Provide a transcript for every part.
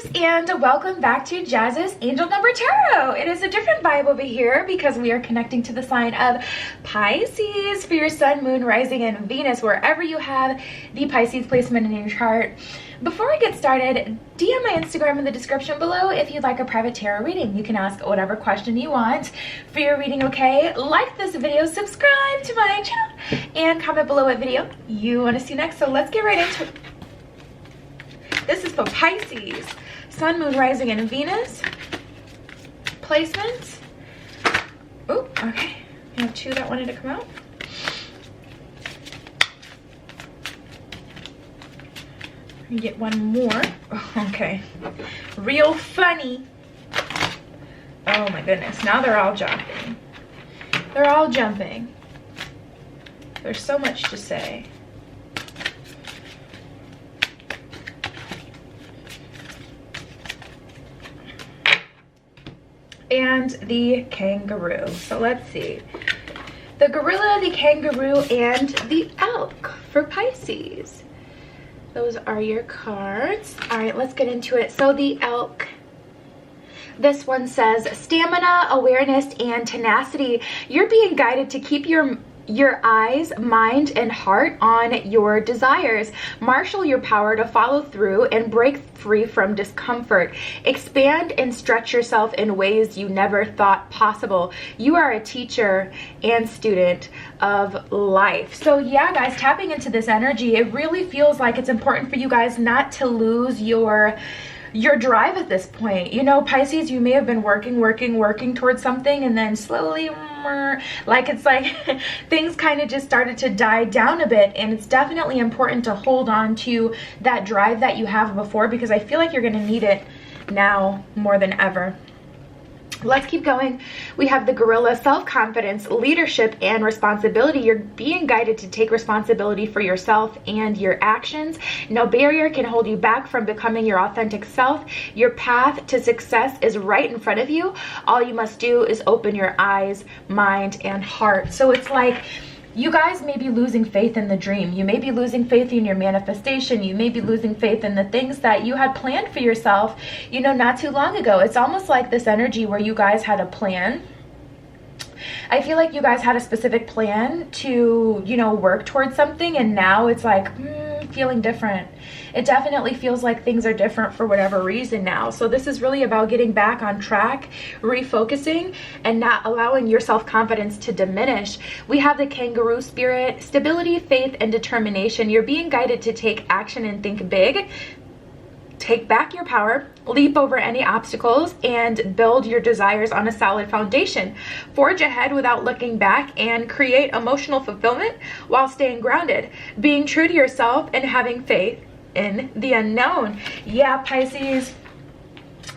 Pisces, and welcome back to Jazz's Angel Number Tarot. It is a different vibe over here because we are connecting to the sign of Pisces for your sun, moon, rising, and Venus, wherever you have the Pisces placement in your chart. Before I get started, DM my Instagram in the description below if you'd like a private tarot reading. You can ask whatever question you want for your reading, okay? Like this video, subscribe to my channel, and comment below what video you want to see next. So let's get right into it. This is for Pisces, sun, moon, rising, and Venus placements. Oh, okay. We have two that wanted to come out. Get one more. Oh, okay. Real funny. Oh my goodness. Now they're all jumping. They're all jumping. There's so much to say. And the kangaroo. So let's see. The gorilla, the kangaroo, and the elk for Pisces. Those are your cards. All right, let's get into it. So the elk, this one says stamina, awareness, and tenacity. You're being guided to keep your eyes, mind, and heart on your desires. Marshal your power to follow through and break free from discomfort. Expand and stretch yourself in ways you never thought possible. You are a teacher and student of life. So yeah, guys, tapping into this energy, it really feels like it's important for you guys not to lose your drive at this point. You know, Pisces, you may have been working towards something, and then slowly, like it's like things kind of just started to die down a bit, and it's definitely important to hold on to that drive that you have before, because I feel like you're going to need it now more than ever. Let's keep going. We have the gorilla, self-confidence, leadership, and responsibility. You're being guided to take responsibility for yourself and your actions. No barrier can hold you back from becoming your authentic self. Your path to success is right in front of you. All you must do is open your eyes, mind, and heart. So it's like, you guys may be losing faith in the dream. You may be losing faith in your manifestation. You may be losing faith in the things that you had planned for yourself, you know, not too long ago. It's almost like this energy where you guys had a plan. I feel like you guys had a specific plan to, you know, work towards something, and now it's like feeling different. It definitely feels like things are different for whatever reason now. So this is really about getting back on track, refocusing, and not allowing your self-confidence to diminish. We have the kangaroo spirit, stability, faith, and determination. You're being guided to take action and think big. Take back your power, leap over any obstacles, and build your desires on a solid foundation. Forge ahead without looking back and create emotional fulfillment while staying grounded, being true to yourself and having faith in the unknown. Yeah, Pisces,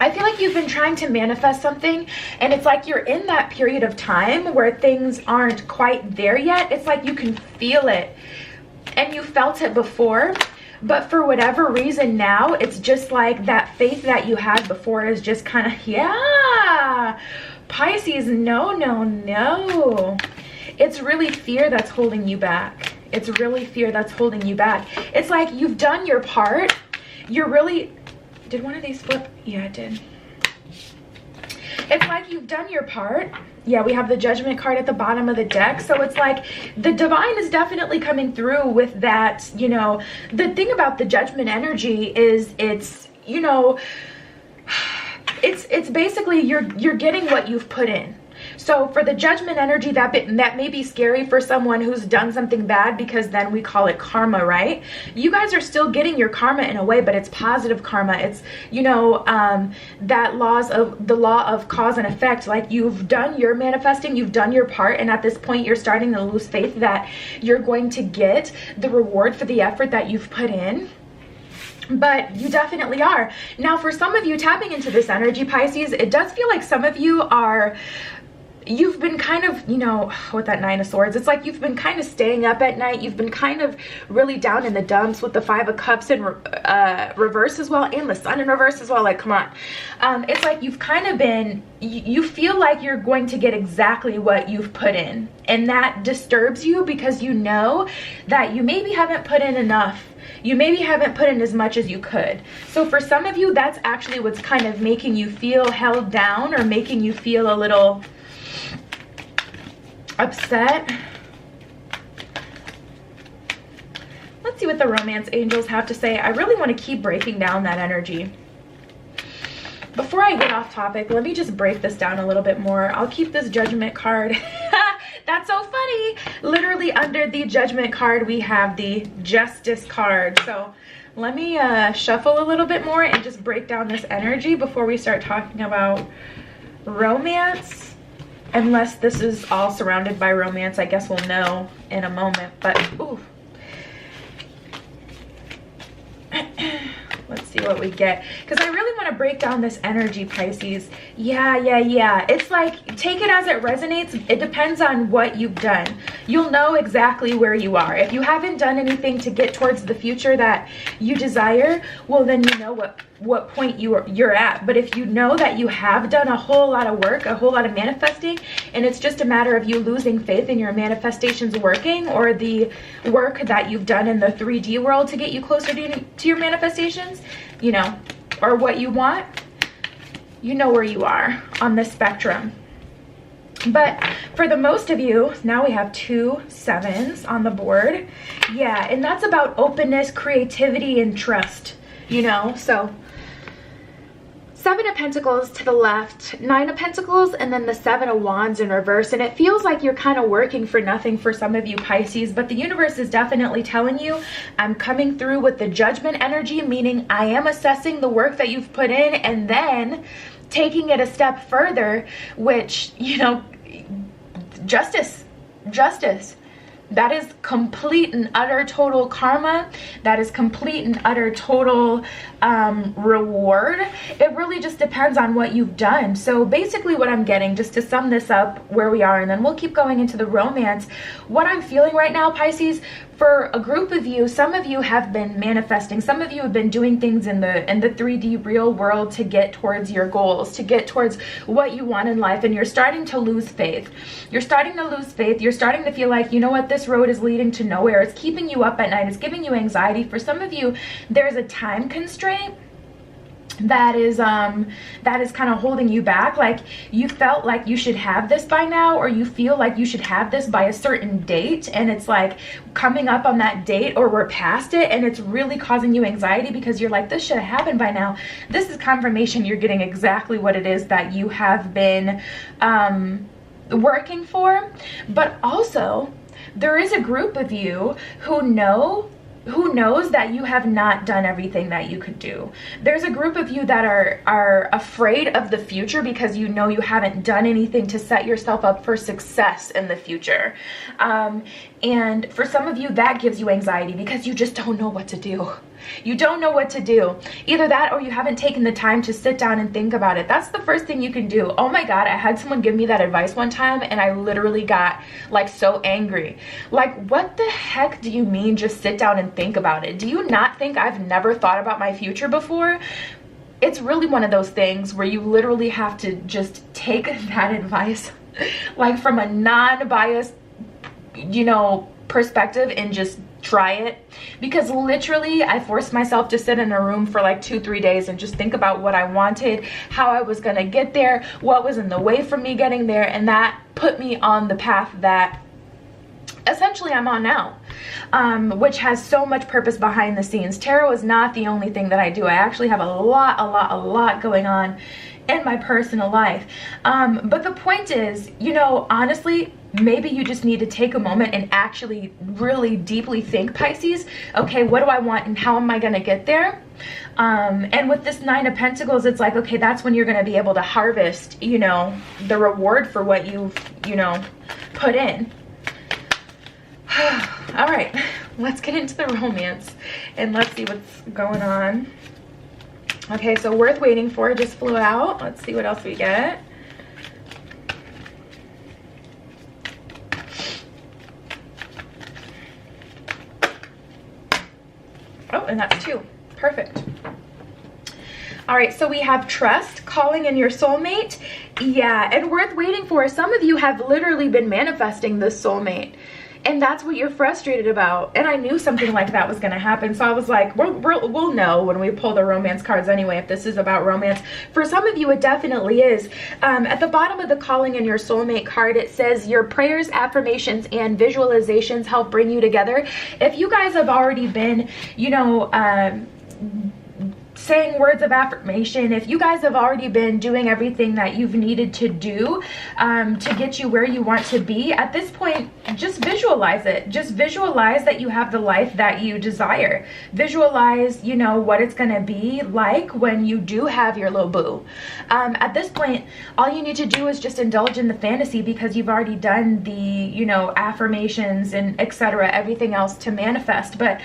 I feel like you've been trying to manifest something, and it's like you're in that period of time where things aren't quite there yet. It's like you can feel it, and you felt it before. But for whatever reason now, it's just like that faith that you had before is just kind of, yeah. Pisces, no. It's really fear that's holding you back. It's really fear that's holding you back. It's like you've done your part. You're really, did one of these flip? Yeah, it did. It's like you've done your part. Yeah, we have the Judgment card at the bottom of the deck. So it's like the divine is definitely coming through with that. You know, the thing about the Judgment energy is it's, you know, it's basically you're getting what you've put in. So for the Judgment energy, that may be scary for someone who's done something bad, because then we call it karma, right? You guys are still getting your karma in a way, but it's positive karma. It's, you know, that the law of cause and effect. Like, you've done your manifesting, you've done your part, and at this point you're starting to lose faith that you're going to get the reward for the effort that you've put in. But you definitely are. Now, for some of you tapping into this energy, Pisces, it does feel like some of you are you've been kind of, you know, with that Nine of Swords, it's like you've been kind of staying up at night. You've been kind of really down in the dumps with the Five of Cups in reverse as well, and the Sun in reverse as well. Like, come on. It's like you've kind of been, you feel like you're going to get exactly what you've put in, and that disturbs you because you know that you maybe haven't put in enough. You maybe haven't put in as much as you could. So for some of you, that's actually what's kind of making you feel held down or making you feel a little upset. Let's see what the romance angels have to say. I really want to keep breaking down that energy. Before I get off topic, let me just break this down a little bit more. I'll keep this Judgment card. That's so funny. Literally under the Judgment card, we have the Justice card. So let me shuffle a little bit more and just break down this energy before we start talking about romance. Unless this is all surrounded by romance, I guess we'll know in a moment. But, ooh. Let's see what we get, because I really want to break down this energy, Pisces. Yeah. It's like, take it as it resonates. It depends on what you've done. You'll know exactly where you are. If you haven't done anything to get towards the future that you desire, well, then you know what point you're at. But if you know that you have done a whole lot of work, a whole lot of manifesting, and it's just a matter of you losing faith in your manifestations working, or the work that you've done in the 3D world to get you closer to your manifestations, you know, or what you want, you know where you are on the spectrum. But for the most of you, now we have 2 sevens on the board. Yeah, and that's about openness, creativity, and trust, you know. So 7 of Pentacles to the left, 9 of Pentacles, and then the 7 of Wands in reverse. And it feels like you're kind of working for nothing for some of you, Pisces, but the universe is definitely telling you, I'm coming through with the Judgment energy, meaning I am assessing the work that you've put in and then taking it a step further, which, you know, justice. That is complete and utter total karma. That is complete and utter total reward. It really just depends on what you've done. So basically what I'm getting, just to sum this up where we are, and then we'll keep going into the romance, what I'm feeling right now, Pisces, for a group of you, some of you have been manifesting, some of you have been doing things in the 3D real world to get towards your goals, to get towards what you want in life, and you're starting to lose faith. You're starting to lose faith. You're starting to feel like, you know what, this road is leading to nowhere. It's keeping you up at night. It's giving you anxiety. For some of you, there's a time constraint that is kind of holding you back. Like, you felt like you should have this by now, or you feel like you should have this by a certain date, and it's like coming up on that date, or we're past it, and it's really causing you anxiety because you're like, this should have happened by now. This is confirmation you're getting exactly what it is that you have been working for. But also, there is a group of you who knows that you have not done everything that you could do. There's a group of you that are afraid of the future because you know you haven't done anything to set yourself up for success in the future. And for some of you, that gives you anxiety because you just don't know what to do. You don't know what to do. Either that, or you haven't taken the time to sit down and think about it. That's the first thing you can do. Oh my God, I had someone give me that advice one time, and I literally got like so angry. Like, what the heck do you mean just sit down and think about it? Do you not think I've never thought about my future before? It's really one of those things where you literally have to just take that advice like from a non-biased, you know, perspective, and just try it. Because literally I forced myself to sit in a room for like 2-3 days and just think about what I wanted, how I was gonna get there, what was in the way from me getting there, and that put me on the path that essentially I'm on now, which has so much purpose behind the scenes. Tarot is not the only thing that I do. I actually have a lot going on in my personal life. But the point is, you know, honestly, maybe you just need to take a moment and actually really deeply think, Pisces, okay, what do I want and how am I gonna get there? And with this 9 of Pentacles, it's like, okay, that's when you're gonna be able to harvest, you know, the reward for what you've, you know, put in. All right, let's get into the romance and let's see what's going on. Okay, so Worth Waiting For just flew out. Let's see what else we get. Oh, and that's 2. Perfect. All right, so we have trust, calling in your soulmate. Yeah, and worth waiting for. Some of you have literally been manifesting this soulmate, and that's what you're frustrated about. And I knew something like that was going to happen. So I was like, we'll know when we pull the romance cards anyway, if this is about romance. For some of you, it definitely is. At the bottom of the calling in your soulmate card, it says your prayers, affirmations, and visualizations help bring you together. If you guys have already been, you know, saying words of affirmation, if you guys have already been doing everything that you've needed to do to get you where you want to be, at this point, just visualize it. Just visualize that you have the life that you desire. Visualize, you know, what it's going to be like when you do have your little boo. At this point, all you need to do is just indulge in the fantasy, because you've already done the, you know, affirmations and etc., everything else to manifest. But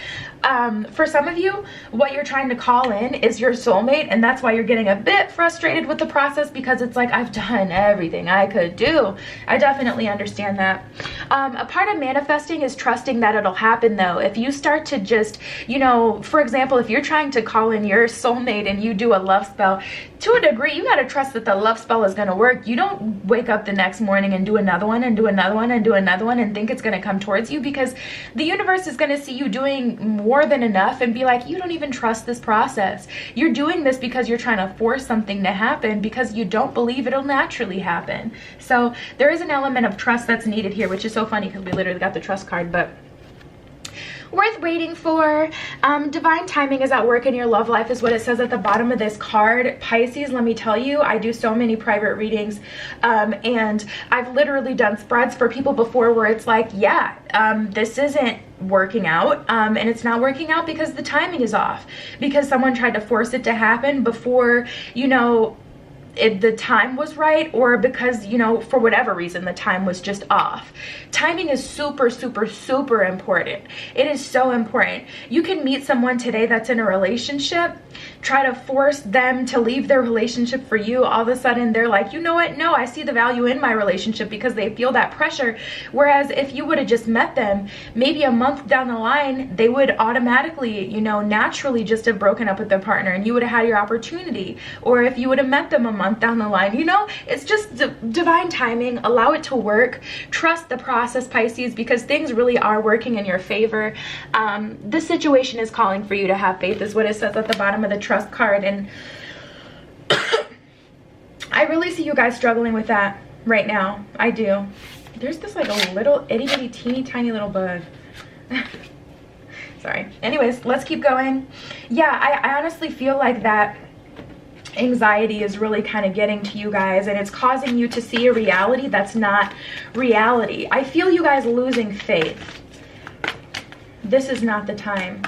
for some of you, what you're trying to call in is your soulmate, and that's why you're getting a bit frustrated with the process, because it's like, I've done everything I could do. I definitely understand that. A part of manifesting is trusting that it'll happen, though. If you start to just, you know, for example, if you're trying to call in your soulmate and you do a love spell, to a degree, you got to trust that the love spell is going to work. You don't wake up the next morning and do another one and do another one and do another one and think it's going to come towards you, because the universe is going to see you doing more than enough and be like, you don't even trust this process. You're doing this because you're trying to force something to happen, because you don't believe it'll naturally happen. So there is an element of trust that's needed here, which is so funny because we literally got the trust card. But worth waiting for. Divine timing is at work in your love life, is what it says at the bottom of this card. Pisces, let me tell you, I do so many private readings, and I've literally done spreads for people before where it's like, yeah, this isn't working out, and it's not working out because the timing is off, because someone tried to force it to happen before, you know, the time was right, or because, you know, for whatever reason the time was just off. Timing is super, super, super important. It is so important. You can meet someone today that's in a relationship, try to force them to leave their relationship for you. All of a sudden they're like, you know what, no, I see the value in my relationship, because they feel that pressure. Whereas if you would have just met them, maybe a month down the line, they would automatically, you know, naturally just have broken up with their partner, and you would have had your opportunity. Or if you would have met them a month down the line, you know, it's just divine timing. Allow it to work. Trust the process, Pisces, because things really are working in your favor. This situation is calling for you to have faith, is what it says at the bottom of the trust card. And I really see you guys struggling with that right now. I do. There's this like a little itty bitty teeny tiny little bug. Sorry. Anyways, let's keep going. Yeah, I honestly feel like that anxiety is really kind of getting to you guys, and it's causing you to see a reality that's not reality. I feel you guys losing faith. This is not the time.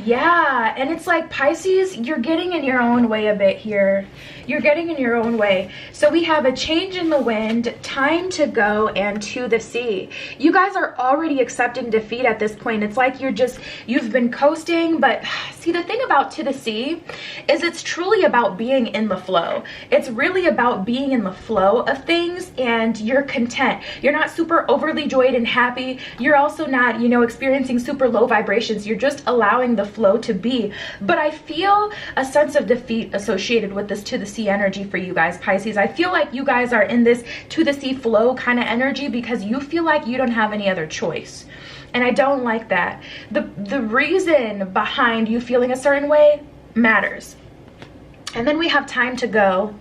Yeah, and it's like, Pisces, you're getting in your own way a bit here. You're getting in your own way. So we have a change in the wind, time to go, and to the sea. You guys are already accepting defeat at this point. It's like you've been coasting, but see, the thing about to the sea is it's truly about being in the flow. It's really about being in the flow of things, and you're content. You're not super overly joyed and happy. You're also not, you know, experiencing super low vibrations. You're just allowing the flow to be. But I feel a sense of defeat associated with this to the sea energy for you guys, Pisces. I feel like you guys are in this to the sea flow kind of energy because you feel like you don't have any other choice. And I don't like that. The reason behind you feeling a certain way matters. And then we have time to go.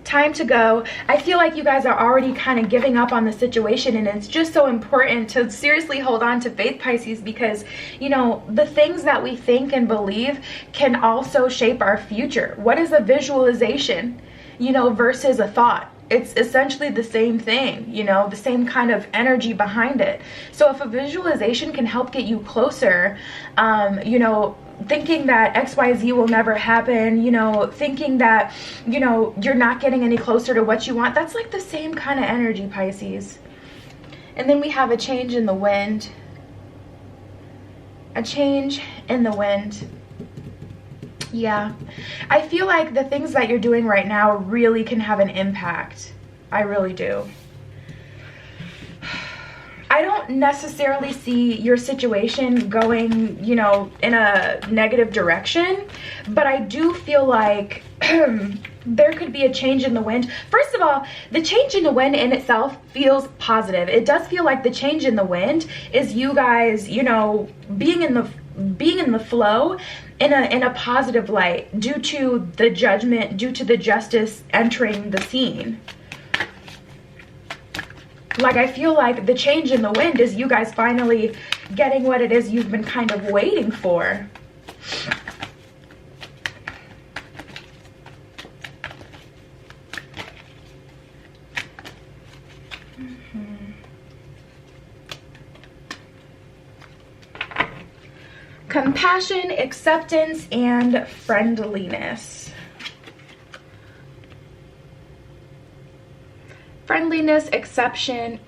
Time to go. I feel like you guys are already kind of giving up on the situation, and it's just so important to seriously hold on to faith, Pisces, because, you know, the things that we think and believe can also shape our future. What is a visualization, you know, versus a thought? It's essentially the same thing, you know, the same kind of energy behind it. So if a visualization can help get you closer, you know, thinking that XYZ will never happen, you know, thinking that, you know, you're not getting any closer to what you want, that's like the same kind of energy, Pisces. And then we have a change in the wind. A change in the wind. Yeah, I feel like the things that you're doing right now really can have an impact. I really do. I don't necessarily see your situation going, you know, in a negative direction, but I do feel like there could be a change in the wind. First of all, the change in the wind in itself feels positive. It does feel like the change in the wind is you guys, you know, being in the flow in a positive light due to the judgment, due to the justice entering the scene. Like, I feel like the change in the wind is you guys finally getting what it is you've been kind of waiting for. Compassion, acceptance, and friendliness. Friendliness, acceptance,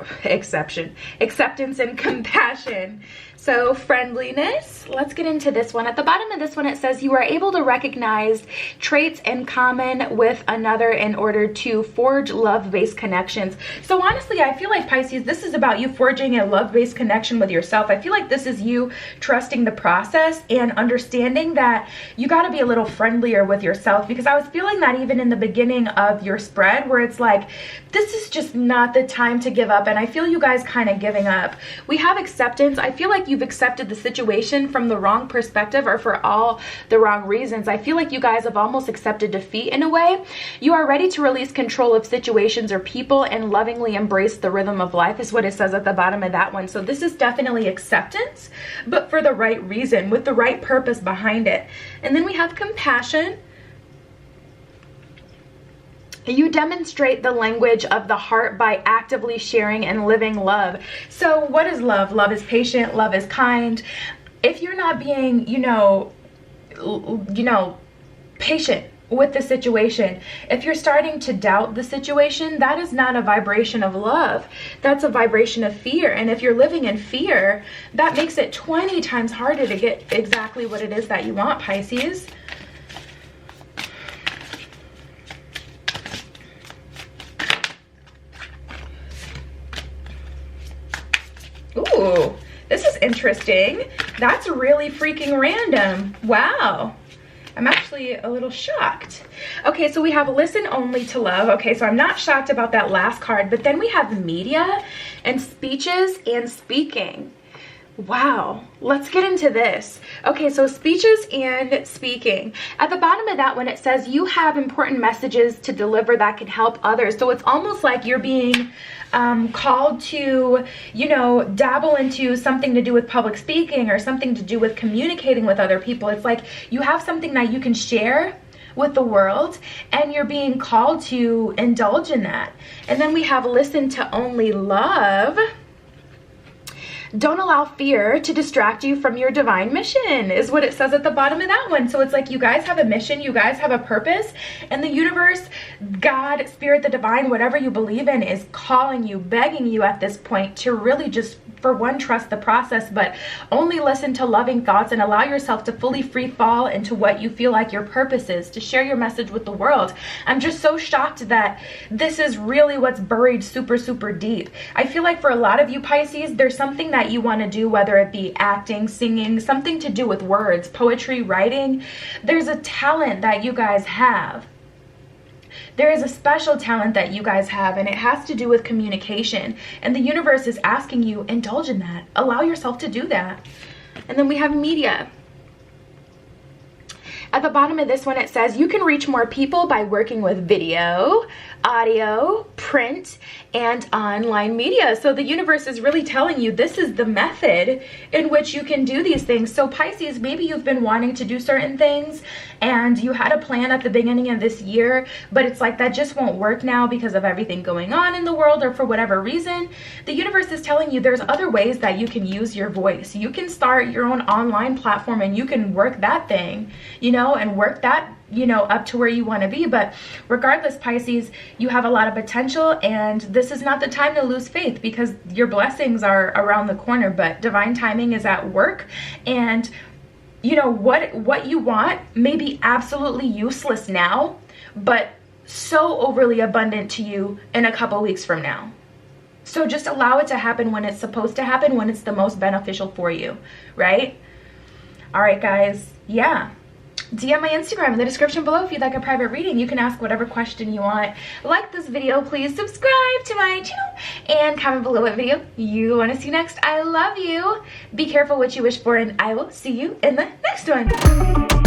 and compassion. So friendliness, let's get into this one. At the bottom of this one, it says you are able to recognize traits in common with another in order to forge love-based connections. So honestly, I feel like Pisces, this is about you forging a love-based connection with yourself. I feel like this is you trusting the process and understanding that you got to be a little friendlier with yourself, because I was feeling that even in the beginning of your spread where it's like, this is just not the time to give up, and I feel you guys kind of giving up. We have acceptance. I feel like you've accepted the situation from the wrong perspective or for all the wrong reasons. I feel like you guys have almost accepted defeat in a way. You are ready to release control of situations or people and lovingly embrace the rhythm of life is what it says at the bottom of that one. So this is definitely acceptance, but for the right reason, with the right purpose behind it. And then we have compassion. You demonstrate the language of the heart by actively sharing and living love. So what is love? Love is patient, love is kind. If you're not being, you know, patient with the situation, if you're starting to doubt the situation, that is not a vibration of love. That's a vibration of fear. And if you're living in fear, that makes it 20 times harder to get exactly what it is that you want, Pisces. Ooh, this is interesting. That's really freaking random. Wow. I'm actually a little shocked. Okay, so we have listen only to love. Okay, so I'm not shocked about that last card, but then we have media and speeches and speaking. Wow, let's get into this. Okay, so speeches and speaking. At the bottom of that one, it says you have important messages to deliver that can help others. So it's almost like you're being called to, you know, dabble into something to do with public speaking or something to do with communicating with other people. It's like you have something that you can share with the world and you're being called to indulge in that. And then we have listen to only love. Don't allow fear to distract you from your divine mission is what it says at the bottom of that one. So it's like you guys have a mission, you guys have a purpose, and the universe, God, spirit, the divine, whatever you believe in, is calling you, begging you at this point to really just, for one, trust the process, but only listen to loving thoughts and allow yourself to fully free fall into what you feel like your purpose is, to share your message with the world. I'm just so shocked that this is really what's buried super, super deep. I feel like for a lot of you Pisces, there's something that you want to do, whether it be acting, singing, something to do with words, poetry, writing. There's a talent that you guys have. There is a special talent that you guys have, and it has to do with communication. And the universe is asking you, indulge in that. Allow yourself to do that. And then we have media. At the bottom of this one, it says you can reach more people by working with video, audio, print, and online media. So the universe is really telling you this is the method in which you can do these things. So Pisces, maybe you've been wanting to do certain things and you had a plan at the beginning of this year, but it's like that just won't work now because of everything going on in the world or for whatever reason. The universe is telling you there's other ways that you can use your voice. You can start your own online platform and you can work that thing, you know, and work that, you know, up to where you want to be. But regardless, Pisces, you have a lot of potential, and this is not the time to lose faith because your blessings are around the corner, but divine timing is at work. And you know, what you want may be absolutely useless now, but so overly abundant to you in a couple weeks from now. So just allow it to happen when it's supposed to happen, when it's the most beneficial for you, right? All right, guys. Yeah. DM my Instagram in the description below if you'd like a private reading. You can ask whatever question you want. Like this video, please subscribe to my channel, and comment below what video you want to see next. I love you. Be careful what you wish for, and I will see you in the next one.